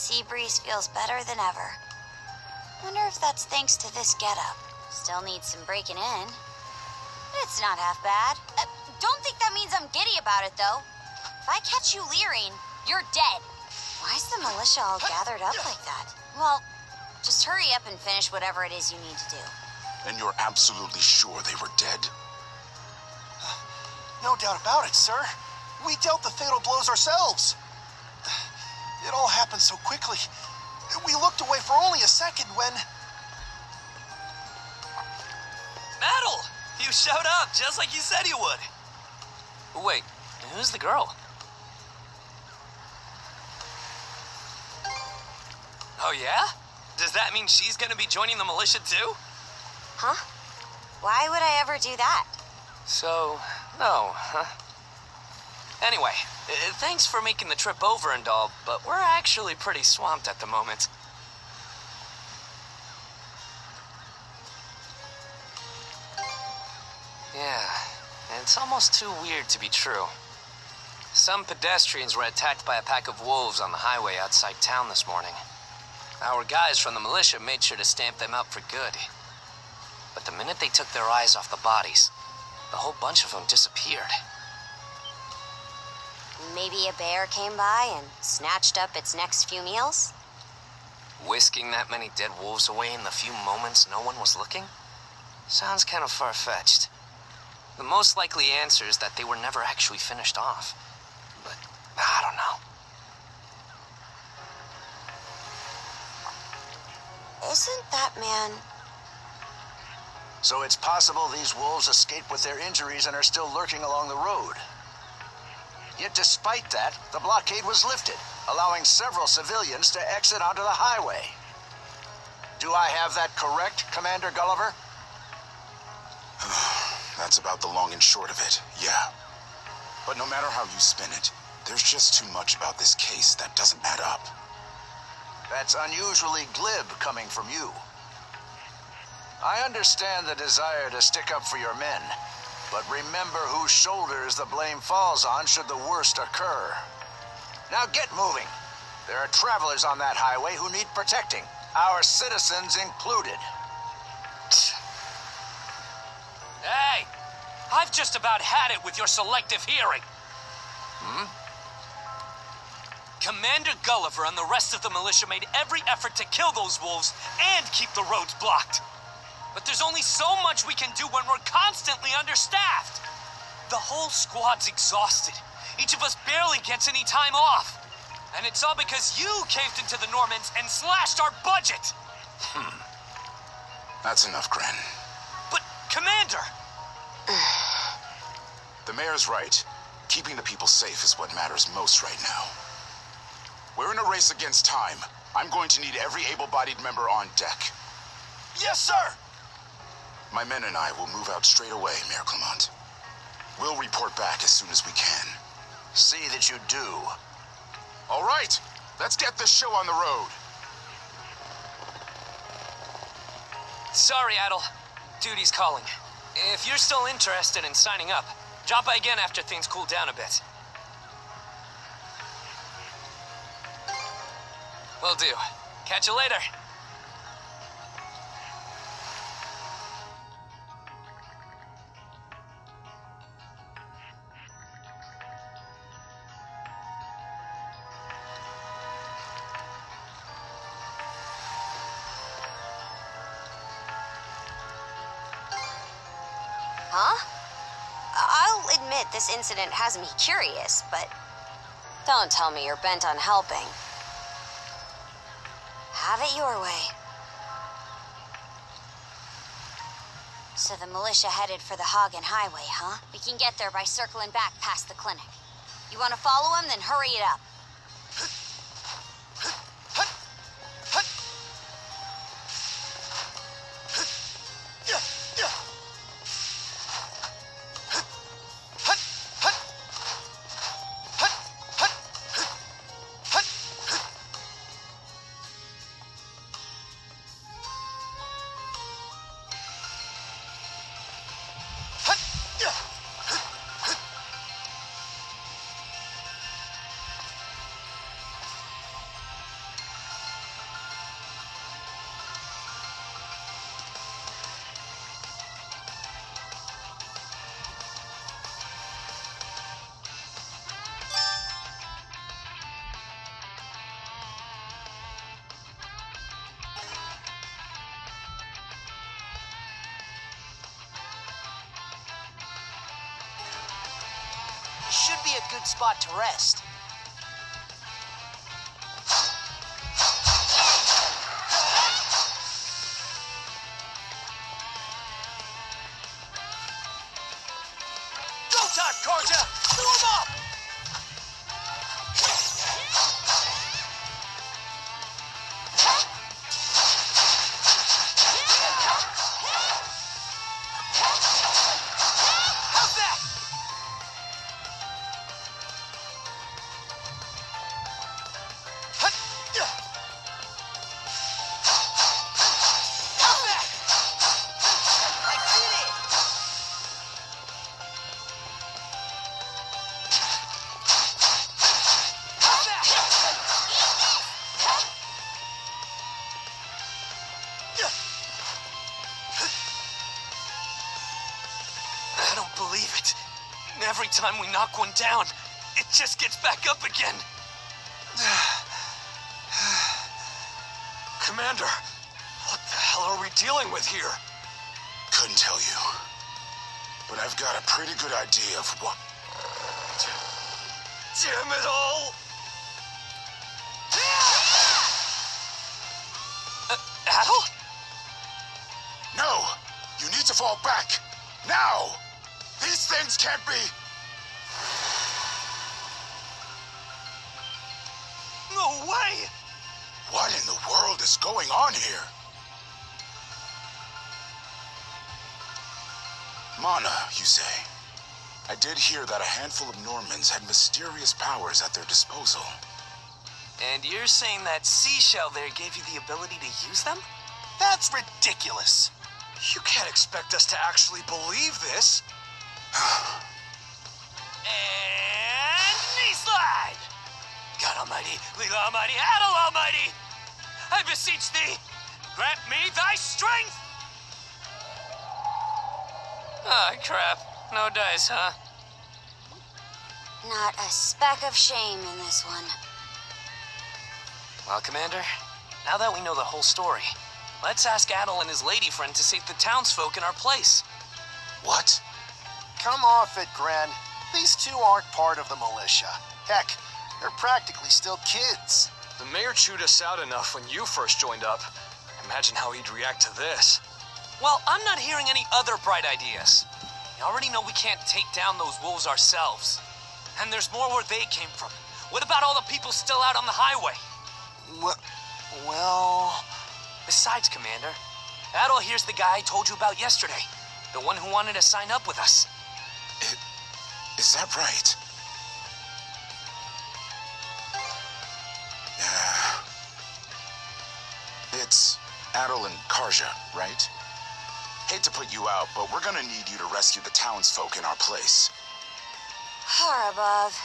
sea breeze feels better than ever. Wonder if that's thanks to this getup. Still needs some breaking in. It's not half bad. Don't think that means I'm giddy about it, though. If I catch you leering, you're dead. Why's the militia all gathered up like that? Well, just hurry up and finish whatever it is you need to do. And you're absolutely sure they were dead? No doubt about it, sir. We dealt the fatal blows ourselves. It all happened so quickly. We looked away for only a second when... Metal! You showed up just like you said you would. Wait, who's the girl? Oh yeah? Does that mean she's gonna be joining the militia too? Huh? Why would I ever do that? So, no, huh? Anyway, thanks for making the trip over and all, but we're actually pretty swamped at the moment. Yeah, it's almost too weird to be true. Some pedestrians were attacked by a pack of wolves on the highway outside town this morning. Our guys from the militia made sure to stamp them out for good. But the minute they took their eyes off the bodies, the whole bunch of them disappeared. Maybe a bear came by and snatched up its next few meals? Whisking that many dead wolves away in the few moments no one was looking? Sounds kind of far-fetched. The most likely answer is that they were never actually finished off. But, I don't know. Isn't that man... So it's possible these wolves escaped with their injuries and are still lurking along the road. Yet despite that, the blockade was lifted, allowing several civilians to exit onto the highway. Do I have that correct, Commander Gulliver? That's about the long and short of it, yeah. But no matter how you spin it, there's just too much about this case that doesn't add up. That's unusually glib coming from you. I understand the desire to stick up for your men, but remember whose shoulders the blame falls on should the worst occur. Now get moving. There are travelers on that highway who need protecting, our citizens included. Hey! I've just about had it with your selective hearing. Commander Gulliver and the rest of the militia made every effort to kill those wolves and keep the roads blocked. But there's only so much we can do when we're constantly understaffed. The whole squad's exhausted. Each of us barely gets any time off. And it's all because you caved into the Normans and slashed our budget. That's enough, Gren. But, Commander! The mayor's right. Keeping the people safe is what matters most right now. We're in a race against time. I'm going to need every able-bodied member on deck. Yes, sir! My men and I will move out straight away, Mayor Clement. We'll report back as soon as we can. See that you do. All right, let's get this show on the road. Sorry, Adel. Duty's calling. If you're still interested in signing up, drop by again after things cool down a bit. Will do. Catch you later. Huh? I'll admit this incident has me curious, but don't tell me you're bent on helping. Have it your way. So the militia headed for the Hagen Highway, huh? We can get there by circling back past the clinic. You want to follow them? Then hurry it up. should be a good spot to rest. Go time, Karja! Warm up! How's that? Hut! How's that? I did it! How's that? I don't believe it. Every time we knock one down, it just gets back up again. Commander, what the hell are we dealing with here? Couldn't tell you. But I've got a pretty good idea of what... Damn it all! Adel? No! You need to fall back! Now! These things can't be... No way! What in the world is going on here? Mana, you say? I did hear that a handful of Normans had mysterious powers at their disposal. And you're saying that seashell there gave you the ability to use them? That's ridiculous. You can't expect us to actually believe this. And knee slide! God Almighty, Leela Almighty, Adel Almighty! I beseech thee, grant me thy strength! Ah, crap. No dice, huh? Not a speck of shame in this one. Well, Commander, now that we know the whole story, let's ask Adel and his lady friend to save the townsfolk in our place. What? Come off it, Gren. These two aren't part of the militia. Heck, they're practically still kids. The mayor chewed us out enough when you first joined up. Imagine how he'd react to this. Well, I'm not hearing any other bright ideas. You already know we can't take down those wolves ourselves. And there's more where they came from. What about all the people still out on the highway? Well... Besides, Commander, Adel here's the guy I told you about yesterday. The one who wanted to sign up with us. Is that right? It's Adel and Karja, right? Hate to put you out, but we're gonna need you to rescue the townsfolk in our place. Far above.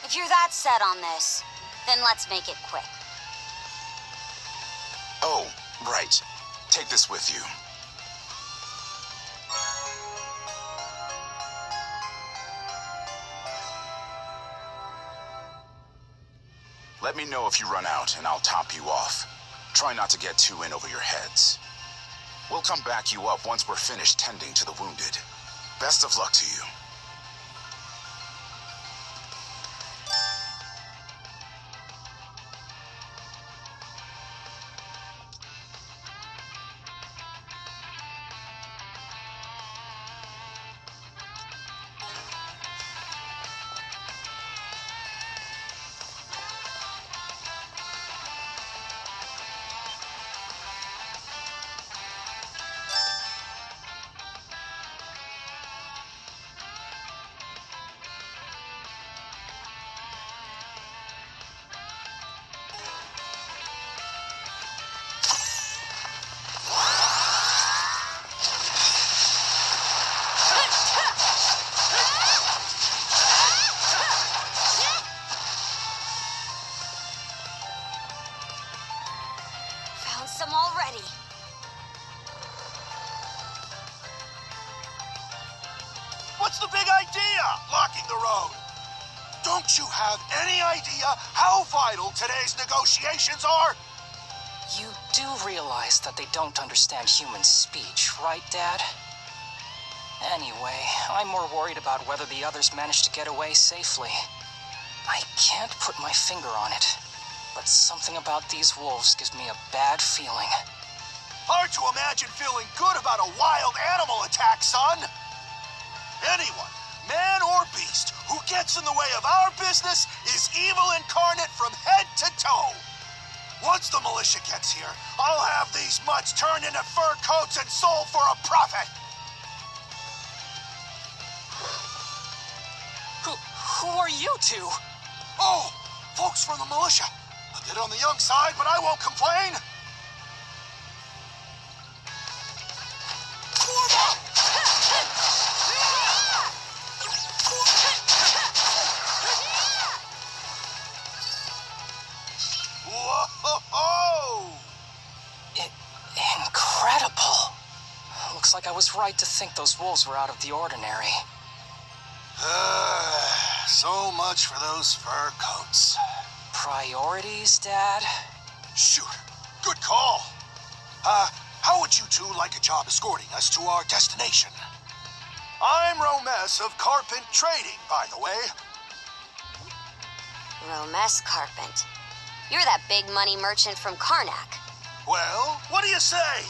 If you're that set on this, then let's make it quick. Oh, right. Take this with you. Let me know if you run out, and I'll top you off. Try not to get too in over your heads. We'll come back you up once we're finished tending to the wounded. Best of luck to you. Found some already. What's the big idea? Blocking the road. Don't you have any idea how vital today's negotiations are? You do realize that they don't understand human speech, right, Dad? Anyway, I'm more worried about whether the others managed to get away safely. I can't put my finger on it, but something about these wolves gives me a bad feeling. Hard to imagine feeling good about a wild animal attack, son. Anyone, man or beast, who gets in the way of our business is evil incarnate from head to toe. Once the militia gets here, I'll have these mutts turned into fur coats and sold for a profit. Who are you two? Oh, folks from the militia. A bit on the young side, but I won't complain. Whoa! Incredible. Looks like I was right to think those wolves were out of the ordinary. So much for those fur coats. Priorities, Dad? Shoot, good call. How would you two like a job escorting us to our destination? I'm Romes of Carpent Trading, by the way. Romes Carpent. You're that big money merchant from Karnak. Well, what do you say?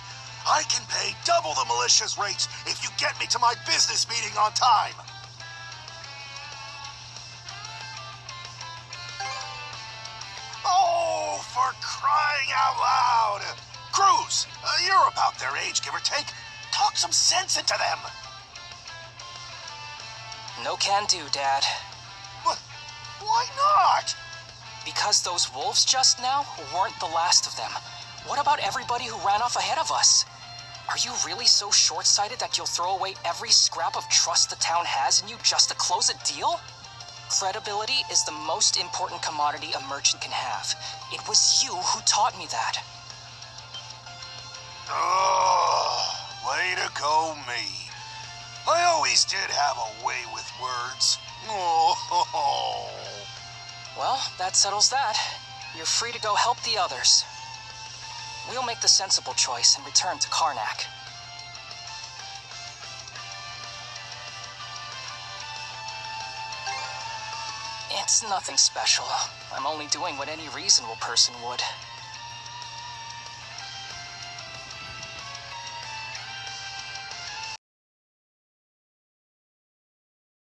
I can pay double the militia's rates if you get me to my business meeting on time. Oh, for crying out loud! Cruz, you're about their age, give or take. Talk some sense into them. No can do, Dad. But why not? Because those wolves just now weren't the last of them. What about everybody who ran off ahead of us? Are you really so short-sighted that you'll throw away every scrap of trust the town has in you just to close a deal? Credibility is the most important commodity a merchant can have. It was you who taught me that. Oh, way to go me. I always did have a way with words. Oh. Well, that settles that. You're free to go help the others. We'll make the sensible choice and return to Karnak. It's nothing special. I'm only doing what any reasonable person would.